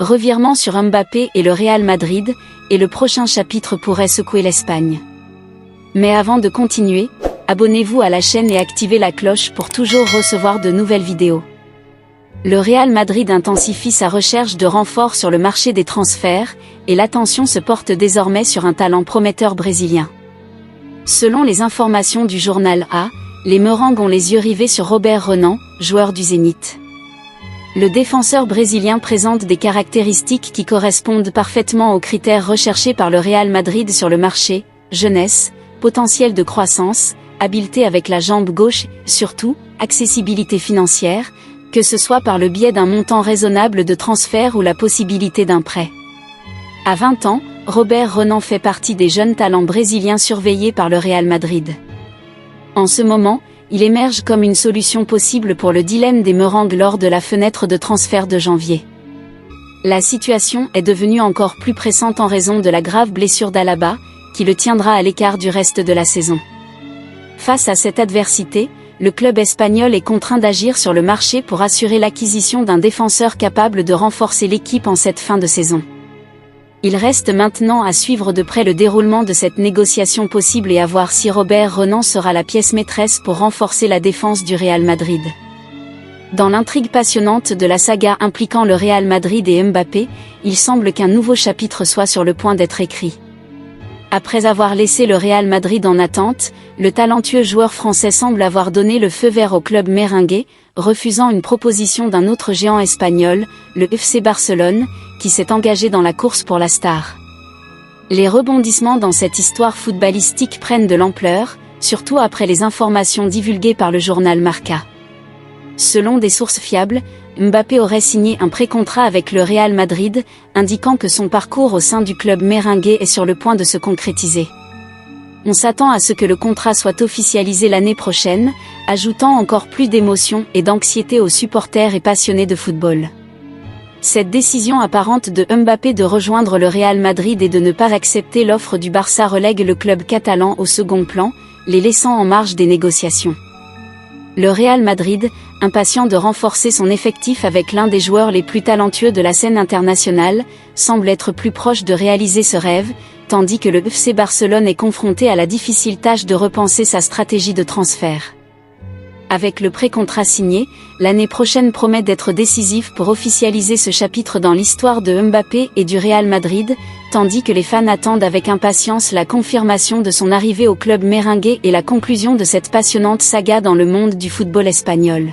Revirement sur Mbappé et le Real Madrid, et le prochain chapitre pourrait secouer l'Espagne. Mais avant de continuer, abonnez-vous à la chaîne et activez la cloche pour toujours recevoir de nouvelles vidéos. Le Real Madrid intensifie sa recherche de renforts sur le marché des transferts, et l'attention se porte désormais sur un talent prometteur brésilien. Selon les informations du journal A, les Merengues ont les yeux rivés sur Robert Renan, joueur du Zénith. Le défenseur brésilien présente des caractéristiques qui correspondent parfaitement aux critères recherchés par le Real Madrid sur le marché: jeunesse, potentiel de croissance, habileté avec la jambe gauche, surtout, accessibilité financière, que ce soit par le biais d'un montant raisonnable de transfert ou la possibilité d'un prêt. À 20 ans, Robert Renan fait partie des jeunes talents brésiliens surveillés par le Real Madrid. En ce moment, il émerge comme une solution possible pour le dilemme des Merengues lors de la fenêtre de transfert de janvier. La situation est devenue encore plus pressante en raison de la grave blessure d'Alaba, qui le tiendra à l'écart du reste de la saison. Face à cette adversité, le club espagnol est contraint d'agir sur le marché pour assurer l'acquisition d'un défenseur capable de renforcer l'équipe en cette fin de saison. Il reste maintenant à suivre de près le déroulement de cette négociation possible et à voir si Robert Renan sera la pièce maîtresse pour renforcer la défense du Real Madrid. Dans l'intrigue passionnante de la saga impliquant le Real Madrid et Mbappé, il semble qu'un nouveau chapitre soit sur le point d'être écrit. Après avoir laissé le Real Madrid en attente, le talentueux joueur français semble avoir donné le feu vert au club merengue, refusant une proposition d'un autre géant espagnol, le FC Barcelone, qui s'est engagé dans la course pour la star. Les rebondissements dans cette histoire footballistique prennent de l'ampleur, surtout après les informations divulguées par le journal Marca. Selon des sources fiables, Mbappé aurait signé un pré-contrat avec le Real Madrid, indiquant que son parcours au sein du club merengue est sur le point de se concrétiser. On s'attend à ce que le contrat soit officialisé l'année prochaine, ajoutant encore plus d'émotion et d'anxiété aux supporters et passionnés de football. Cette décision apparente de Mbappé de rejoindre le Real Madrid et de ne pas accepter l'offre du Barça relègue le club catalan au second plan, les laissant en marge des négociations. Le Real Madrid, impatient de renforcer son effectif avec l'un des joueurs les plus talentueux de la scène internationale, semble être plus proche de réaliser ce rêve, tandis que le FC Barcelone est confronté à la difficile tâche de repenser sa stratégie de transfert. Avec le pré-contrat signé, l'année prochaine promet d'être décisive pour officialiser ce chapitre dans l'histoire de Mbappé et du Real Madrid, tandis que les fans attendent avec impatience la confirmation de son arrivée au club merengue et la conclusion de cette passionnante saga dans le monde du football espagnol.